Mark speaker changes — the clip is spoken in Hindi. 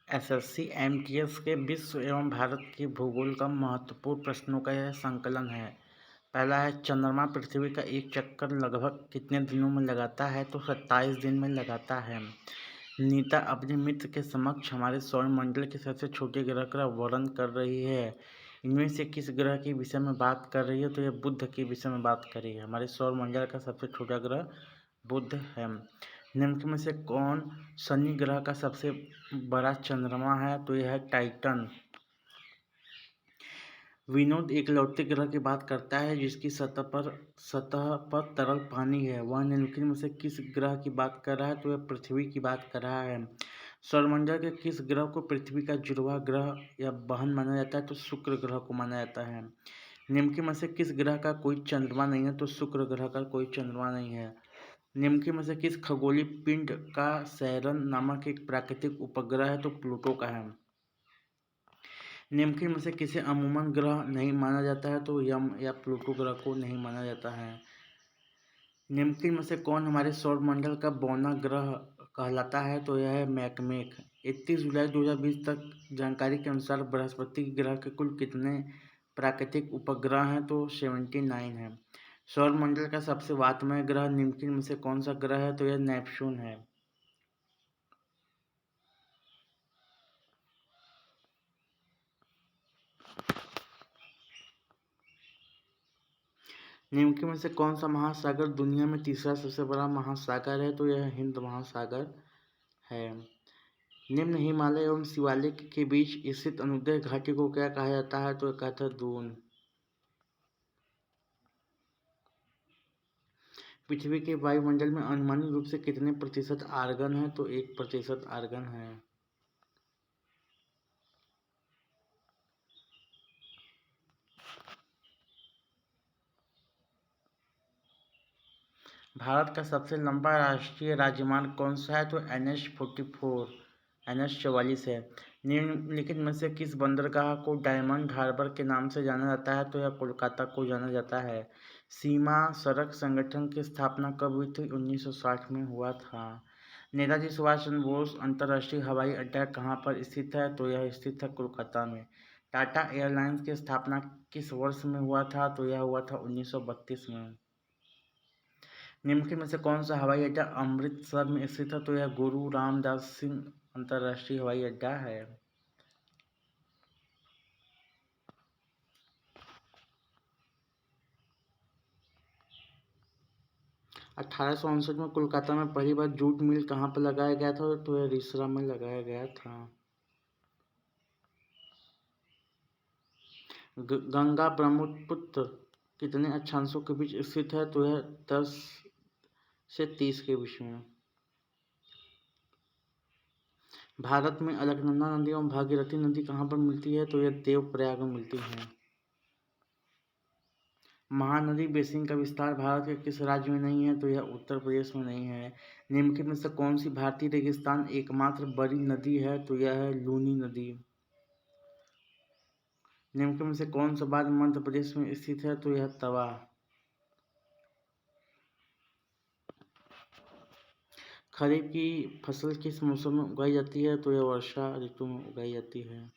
Speaker 1: एसएससी एमटीएस के विश्व एवं भारत के भूगोल का महत्वपूर्ण प्रश्नों का यह संकलन है। पहला है, चंद्रमा पृथ्वी का एक चक्कर लगभग कितने दिनों में लगाता है? तो 27 दिन में लगाता है। नीता अपने मित्र के समक्ष हमारे सौरमंडल के सबसे छोटे ग्रह का वर्णन कर रही है। इनमें से किस ग्रह के विषय में बात कर रही है? तो यह बुध के विषय में बात कर रही है। हमारे सौरमंडल का सबसे छोटा ग्रह बुध है। निम्न में से कौन शनि ग्रह का सबसे बड़ा चंद्रमा है? तो यह है टाइटन। विनोद एकलौते ग्रह की बात करता है जिसकी सतह पर तरल पानी है। वह निम्नलिखित में से किस ग्रह की बात कर रहा है? तो यह पृथ्वी की बात कर रहा है। सौरमंडल के किस ग्रह को पृथ्वी का जुड़वा ग्रह या बहन माना जाता है? तो शुक्र ग्रह को माना जाता है। निम्न में से किस ग्रह का कोई चंद्रमा नहीं है? तो शुक्र ग्रह का कोई चंद्रमा नहीं है। निम्न में से किस खगोलीय पिंड का सैरन नामक एक प्राकृतिक उपग्रह है? तो प्लूटो का है। निम्न में से किसे अमूमन ग्रह नहीं माना जाता है? तो यम या प्लूटो ग्रह को नहीं माना जाता है। निम्न में से कौन हमारे सौरमंडल का बौना ग्रह कहलाता है? तो यह है मैकमेक। 31 जुलाई 2020 तक जानकारी के अनुसार बृहस्पति ग्रह के कुल कितने प्राकृतिक उपग्रह हैं? तो 79 है। सौरमंडल का सबसे वातमय ग्रह निम्न में से कौन सा ग्रह है? तो यह नेपच्यून है। निम्न में से कौन सा महासागर दुनिया में तीसरा सबसे बड़ा महासागर है? तो यह हिंद महासागर है। निम्न हिमालय एवं शिवालिक के बीच स्थित अनुदैर्घ्य घाटी को क्या कहा जाता है? तो कहता है दून। पृथ्वी के वायुमंडल में अनुमानित रूप से कितने प्रतिशत आर्गन है? तो 1% आर्गन है। भारत का सबसे लंबा राष्ट्रीय राजमार्ग कौन सा है? तो NH44 है। निम्नलिखित में से किस बंदरगाह को डायमंड हार्बर के नाम से जाना जाता है? तो यह कोलकाता को जाना जाता है। सीमा सड़क संगठन की स्थापना कब हुई थी? 1960 में हुआ था। नेताजी सुभाष चंद्र बोस अंतर्राष्ट्रीय हवाई अड्डा कहाँ पर स्थित है? तो यह स्थित है कोलकाता में। टाटा एयरलाइंस की स्थापना किस वर्ष में हुआ था? तो यह हुआ था 1932 में। निम्नलिखित में से कौन सा हवाई अड्डा अमृतसर में स्थित है? तो यह गुरु रामदास सिंह अंतर्राष्ट्रीय हवाई अड्डा है। 1869 में कोलकाता में पहली बार जूट मिल कहाँ पर लगाया गया था? तो यह रिसरा में लगाया गया था। गंगा ब्रह्मपुत्र कितने अक्षांशों के बीच स्थित है? तो यह 10 से 30 के बीच में। भारत में अलकनंदा नदी एवं भागीरथी नदी कहाँ पर मिलती है? तो यह देवप्रयाग में मिलती है। महानदी बेसिन का विस्तार भारत के किस राज्य में नहीं है? तो यह उत्तर प्रदेश में नहीं है। निम्नलिखित में से कौन सी भारतीय रेगिस्तान एकमात्र बड़ी नदी है? तो यह है लूनी नदी। निम्नलिखित में से कौन सा बांध मध्य प्रदेश में स्थित है? तो यह तवा। खरीफ की फसल किस मौसम में उगाई जाती है? तो यह वर्षा ऋतु में उगाई जाती है।